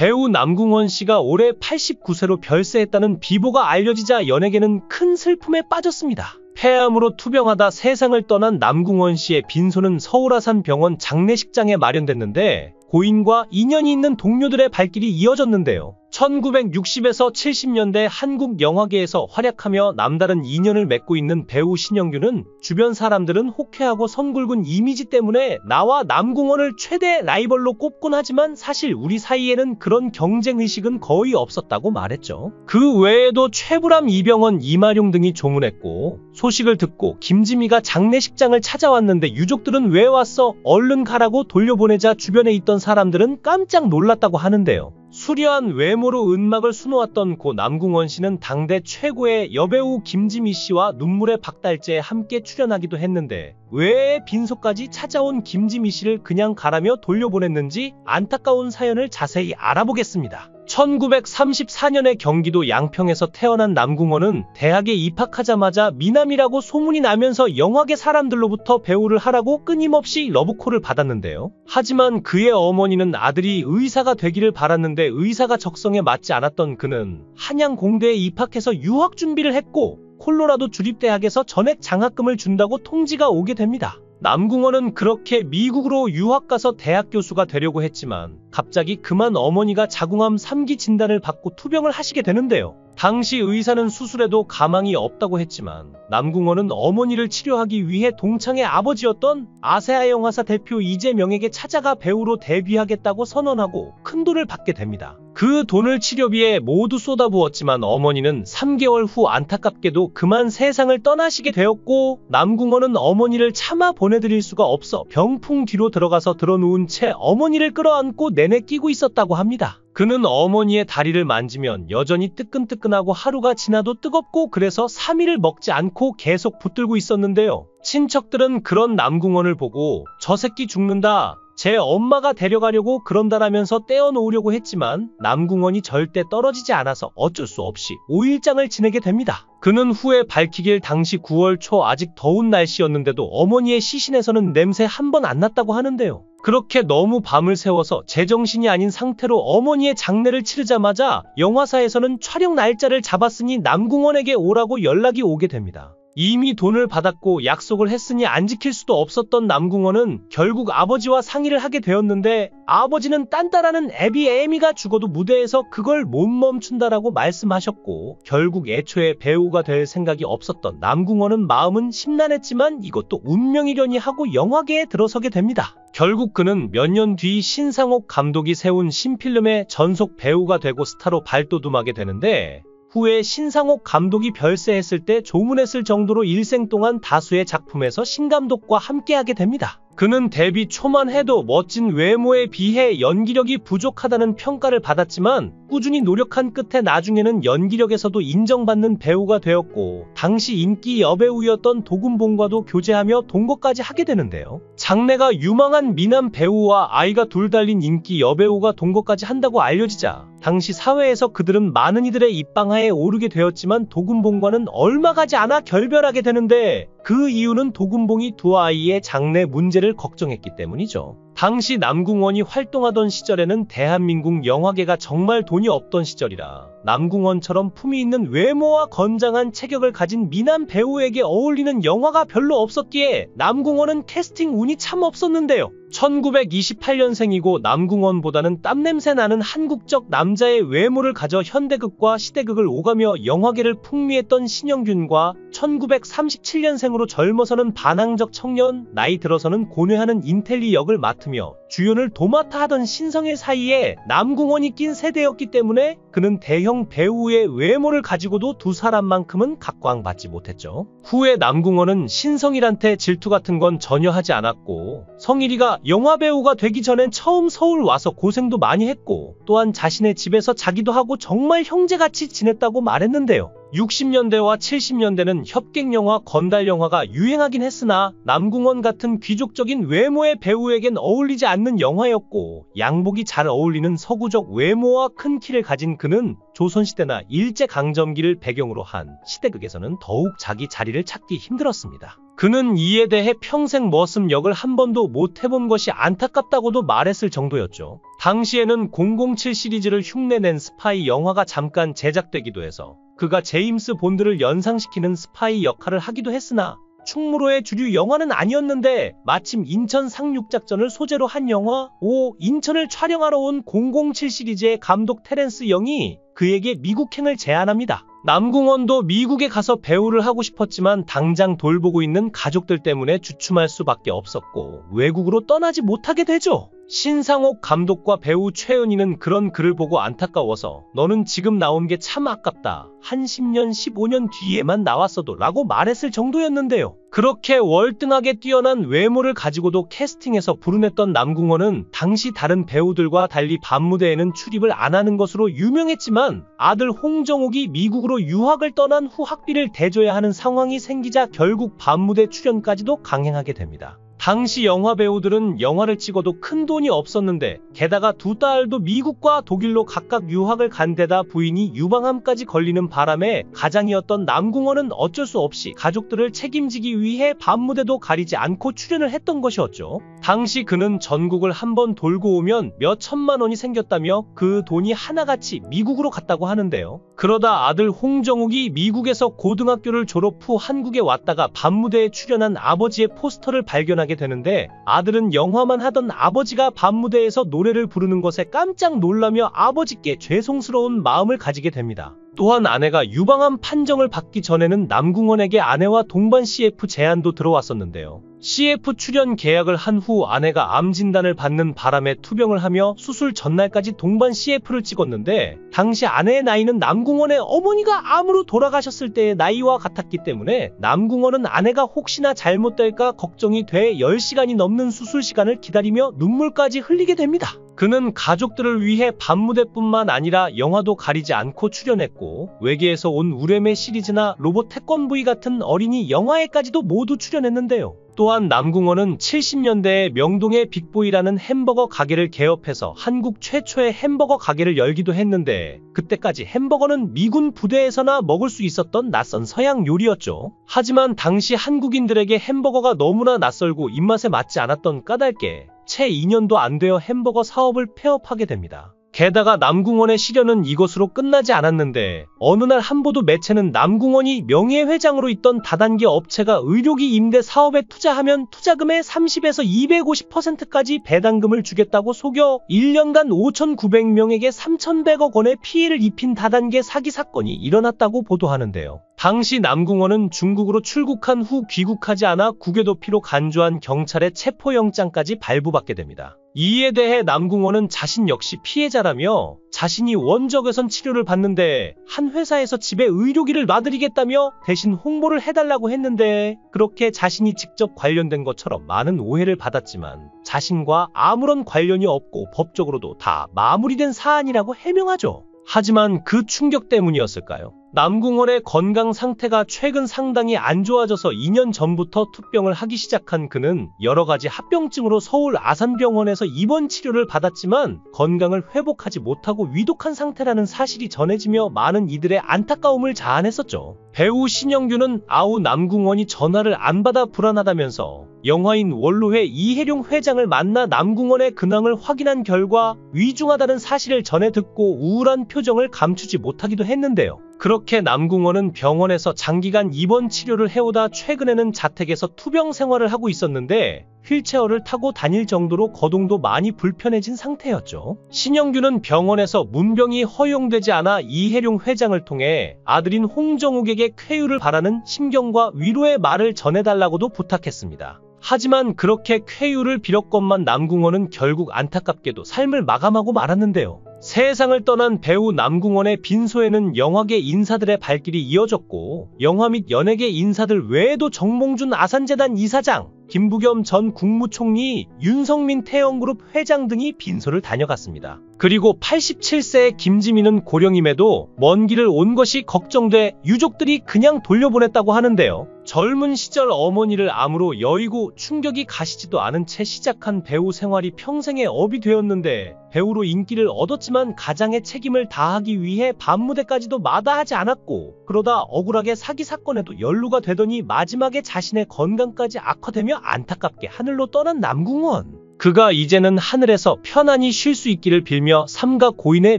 배우 남궁원 씨가 올해 89세로 별세했다는 비보가 알려지자 연예계는 큰 슬픔에 빠졌습니다. 폐암으로 투병하다 세상을 떠난 남궁원 씨의 빈소는 서울 아산병원 장례식장에 마련됐는데 고인과 인연이 있는 동료들의 발길이 이어졌는데요. 1960에서 70년대 한국 영화계에서 활약하며 남다른 인연을 맺고 있는 배우 신영균은 주변 사람들은 호쾌하고 선굵은 이미지 때문에 나와 남궁원을 최대 라이벌로 꼽곤 하지만 사실 우리 사이에는 그런 경쟁의식은 거의 없었다고 말했죠. 그 외에도 최불암, 이병헌, 이마룡 등이 조문했고 소식을 듣고 김지미가 장례식장을 찾아왔는데 유족들은 왜 왔어? 얼른 가라고 돌려보내자 주변에 있던 사람들은 깜짝 놀랐다고 하는데요. 수려한 외모로 은막을 수놓았던 고 남궁원 씨는 당대 최고의 여배우 김지미 씨와 눈물의 박달재에 함께 출연하기도 했는데 왜 빈소까지 찾아온 김지미 씨를 그냥 가라며 돌려보냈는지 안타까운 사연을 자세히 알아보겠습니다. 1934년에 경기도 양평에서 태어난 남궁원은 대학에 입학하자마자 미남이라고 소문이 나면서 영화계 사람들로부터 배우를 하라고 끊임없이 러브콜을 받았는데요. 하지만 그의 어머니는 아들이 의사가 되기를 바랐는데 의사가 적성에 맞지 않았던 그는 한양공대에 입학해서 유학 준비를 했고 콜로라도 주립대학에서 전액 장학금을 준다고 통지가 오게 됩니다. 남궁원은 그렇게 미국으로 유학 가서 대학 교수가 되려고 했지만 갑자기 그만 어머니가 자궁암 3기 진단을 받고 투병을 하시게 되는데요. 당시 의사는 수술에도 가망이 없다고 했지만 남궁원은 어머니를 치료하기 위해 동창의 아버지였던 아세아 영화사 대표 이재명에게 찾아가 배우로 데뷔하겠다고 선언하고 큰 돈을 받게 됩니다. 그 돈을 치료비에 모두 쏟아부었지만 어머니는 3개월 후 안타깝게도 그만 세상을 떠나시게 되었고 남궁원은 어머니를 차마 보내드릴 수가 없어 병풍 뒤로 들어가서 드러누운 채 어머니를 끌어안고 내내 끼고 있었다고 합니다. 그는 어머니의 다리를 만지면 여전히 뜨끈뜨끈하고 하루가 지나도 뜨겁고 그래서 3일을 먹지 않고 계속 붙들고 있었는데요. 친척들은 그런 남궁원을 보고 저 새끼 죽는다. 제 엄마가 데려가려고 그런다라면서 떼어놓으려고 했지만 남궁원이 절대 떨어지지 않아서 어쩔 수 없이 5일장을 지내게 됩니다. 그는 후에 밝히길 당시 9월 초 아직 더운 날씨였는데도 어머니의 시신에서는 냄새 한 번 안 났다고 하는데요. 그렇게 너무 밤을 새워서 제정신이 아닌 상태로 어머니의 장례를 치르자마자 영화사에서는 촬영 날짜를 잡았으니 남궁원에게 오라고 연락이 오게 됩니다. 이미 돈을 받았고 약속을 했으니 안 지킬 수도 없었던 남궁원은 결국 아버지와 상의를 하게 되었는데 아버지는 딴따라는 애미가 죽어도 무대에서 그걸 못 멈춘다라고 말씀하셨고 결국 애초에 배우가 될 생각이 없었던 남궁원은 마음은 심란했지만 이것도 운명이려니 하고 영화계에 들어서게 됩니다. 결국 그는 몇 년 뒤 신상옥 감독이 세운 신필름의 전속 배우가 되고 스타로 발돋움하게 되는데 후에 신상옥 감독이 별세했을 때 조문했을 정도로 일생 동안 다수의 작품에서 신감독과 함께하게 됩니다. 그는 데뷔 초만 해도 멋진 외모에 비해 연기력이 부족하다는 평가를 받았지만 꾸준히 노력한 끝에 나중에는 연기력에서도 인정받는 배우가 되었고 당시 인기 여배우였던 도금봉과도 교제하며 동거까지 하게 되는데요. 장래가 유망한 미남 배우와 아이가 둘 달린 인기 여배우가 동거까지 한다고 알려지자 당시 사회에서 그들은 많은 이들의 입방아에 오르게 되었지만 도금봉과는 얼마 가지 않아 결별하게 되는데 그 이유는 도금봉이 두 아이의 장래 문제를 걱정했기 때문이죠. 당시 남궁원이 활동하던 시절에는 대한민국 영화계가 정말 돈이 없던 시절이라 남궁원처럼 품위 있는 외모와 건장한 체격을 가진 미남 배우에게 어울리는 영화가 별로 없었기에 남궁원은 캐스팅 운이 참 없었는데요. 1928년생이고 남궁원보다는 땀냄새 나는 한국적 남자의 외모를 가져 현대극과 시대극을 오가며 영화계를 풍미했던 신영균과 1937년생으로 젊어서는 반항적 청년, 나이 들어서는 고뇌하는 인텔리 역을 맡으며 주연을 도맡아 하던 신성일 사이에 남궁원이 낀 세대였기 때문에 그는 대형 배우의 외모를 가지고도 두 사람만큼은 각광받지 못했죠. 후에 남궁원은 신성일한테 질투 같은 건 전혀 하지 않았고 성일이가 영화배우가 되기 전엔 처음 서울 와서 고생도 많이 했고 또한 자신의 집에서 자기도 하고 정말 형제같이 지냈다고 말했는데요. 60년대와 70년대는 협객영화, 건달영화가 유행하긴 했으나 남궁원 같은 귀족적인 외모의 배우에겐 어울리지 않는 영화였고, 양복이 잘 어울리는 서구적 외모와 큰 키를 가진 그는 조선시대나 일제강점기를 배경으로 한 시대극에서는 더욱 자기 자리를 찾기 힘들었습니다. 그는 이에 대해 평생 머슴 역을 한 번도 못 해본 것이 안타깝다고도 말했을 정도였죠. 당시에는 007 시리즈를 흉내낸 스파이 영화가 잠깐 제작되기도 해서 그가 제임스 본드를 연상시키는 스파이 역할을 하기도 했으나 충무로의 주류 영화는 아니었는데 마침 인천 상륙작전을 소재로 한 영화 인천을 촬영하러 온 007 시리즈의 감독 테렌스 영이 그에게 미국행을 제안합니다. 남궁원도 미국에 가서 배우를 하고 싶었지만 당장 돌보고 있는 가족들 때문에 주춤할 수밖에 없었고 외국으로 떠나지 못하게 되죠. 신상옥 감독과 배우 최은희는 그런 그를 보고 안타까워서 너는 지금 나온 게 참 아깝다. 한 10년, 15년 뒤에만 나왔어도 라고 말했을 정도였는데요. 그렇게 월등하게 뛰어난 외모를 가지고도 캐스팅에서 불운했던 남궁원은 당시 다른 배우들과 달리 밤무대에는 출입을 안 하는 것으로 유명했지만 아들 홍정욱이 미국으로 유학을 떠난 후 학비를 대줘야 하는 상황이 생기자 결국 밤무대 출연까지도 강행하게 됩니다. 당시 영화 배우들은 영화를 찍어도 큰 돈이 없었는데 게다가 두 딸도 미국과 독일로 각각 유학을 간 데다 부인이 유방암까지 걸리는 바람에 가장이었던 남궁원은 어쩔 수 없이 가족들을 책임지기 위해 밤무대도 가리지 않고 출연을 했던 것이었죠. 당시 그는 전국을 한번 돌고 오면 몇 천만 원이 생겼다며 그 돈이 하나같이 미국으로 갔다고 하는데요. 그러다 아들 홍정욱이 미국에서 고등학교를 졸업 후 한국에 왔다가 밤무대에 출연한 아버지의 포스터를 발견하게 되는데 아들은 영화만 하던 아버지가 밤무대에서 노래를 부르는 것에 깜짝 놀라며 아버지께 죄송스러운 마음을 가지게 됩니다. 또한 아내가 유방암 판정을 받기 전에는 남궁원에게 아내와 동반 CF 제안도 들어왔었는데요. CF 출연 계약을 한 후 아내가 암 진단을 받는 바람에 투병을 하며 수술 전날까지 동반 CF를 찍었는데 당시 아내의 나이는 남궁원의 어머니가 암으로 돌아가셨을 때의 나이와 같았기 때문에 남궁원은 아내가 혹시나 잘못될까 걱정이 돼 10시간이 넘는 수술 시간을 기다리며 눈물까지 흘리게 됩니다. 그는 가족들을 위해 밤무대뿐만 아니라 영화도 가리지 않고 출연했고 외계에서 온 우레메 시리즈나 로봇 태권브이 같은 어린이 영화에까지도 모두 출연했는데요. 또한 남궁원은 70년대에 명동의 빅보이라는 햄버거 가게를 개업해서 한국 최초의 햄버거 가게를 열기도 했는데 그때까지 햄버거는 미군 부대에서나 먹을 수 있었던 낯선 서양 요리였죠. 하지만 당시 한국인들에게 햄버거가 너무나 낯설고 입맛에 맞지 않았던 까닭에 채 2년도 안 되어 햄버거 사업을 폐업하게 됩니다. 게다가 남궁원의 시련은 이것으로 끝나지 않았는데 어느 날 한보도 매체는 남궁원이 명예회장으로 있던 다단계 업체가 의료기 임대 사업에 투자하면 투자금의 30에서 250%까지 배당금을 주겠다고 속여 1년간 5,900명에게 3,100억 원의 피해를 입힌 다단계 사기 사건이 일어났다고 보도하는데요. 당시 남궁원은 중국으로 출국한 후 귀국하지 않아 구개도피로 간주한 경찰의 체포영장까지 발부받게 됩니다. 이에 대해 남궁원은 자신 역시 피해자라며 자신이 원적외선 치료를 받는데 한 회사에서 집에 의료기를 놔드리겠다며 대신 홍보를 해달라고 했는데 그렇게 자신이 직접 관련된 것처럼 많은 오해를 받았지만 자신과 아무런 관련이 없고 법적으로도 다 마무리된 사안이라고 해명하죠. 하지만 그 충격 때문이었을까요? 남궁원의 건강 상태가 최근 상당히 안 좋아져서 2년 전부터 투병을 하기 시작한 그는 여러 가지 합병증으로 서울 아산병원에서 입원 치료를 받았지만 건강을 회복하지 못하고 위독한 상태라는 사실이 전해지며 많은 이들의 안타까움을 자아냈었죠. 배우 신영규는 아우 남궁원이 전화를 안 받아 불안하다면서 영화인 원로회 이혜룡 회장을 만나 남궁원의 근황을 확인한 결과 위중하다는 사실을 전해 듣고 우울한 표정을 감추지 못하기도 했는데요. 그렇게 남궁원은 병원에서 장기간 입원 치료를 해오다 최근에는 자택에서 투병 생활을 하고 있었는데 휠체어를 타고 다닐 정도로 거동도 많이 불편해진 상태였죠. 신영규는 병원에서 문병이 허용되지 않아 이혜룡 회장을 통해 아들인 홍정욱에게 쾌유를 바라는 심경과 위로의 말을 전해달라고도 부탁했습니다. 하지만 그렇게 쾌유를 빌었건만 남궁원은 결국 안타깝게도 삶을 마감하고 말았는데요. 세상을 떠난 배우 남궁원의 빈소에는 영화계 인사들의 발길이 이어졌고 영화 및 연예계 인사들 외에도 정몽준 아산재단 이사장, 김부겸 전 국무총리, 윤성민 태영그룹 회장 등이 빈소를 다녀갔습니다. 그리고 87세의 김지민은 고령임에도 먼 길을 온 것이 걱정돼 유족들이 그냥 돌려보냈다고 하는데요. 젊은 시절 어머니를 암으로 여의고 충격이 가시지도 않은 채 시작한 배우 생활이 평생의 업이 되었는데 배우로 인기를 얻었지만 가장의 책임을 다하기 위해 밤무대까지도 마다하지 않았고 그러다 억울하게 사기 사건에도 연루가 되더니 마지막에 자신의 건강까지 악화되며 안타깝게 하늘로 떠난 남궁원. 그가 이제는 하늘에서 편안히 쉴 수 있기를 빌며 삼가 고인의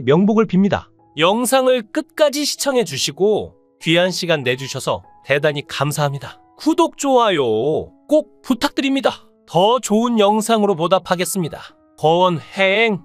명복을 빕니다. 영상을 끝까지 시청해주시고 귀한 시간 내주셔서 대단히 감사합니다. 구독, 좋아요 꼭 부탁드립니다. 더 좋은 영상으로 보답하겠습니다. 거원행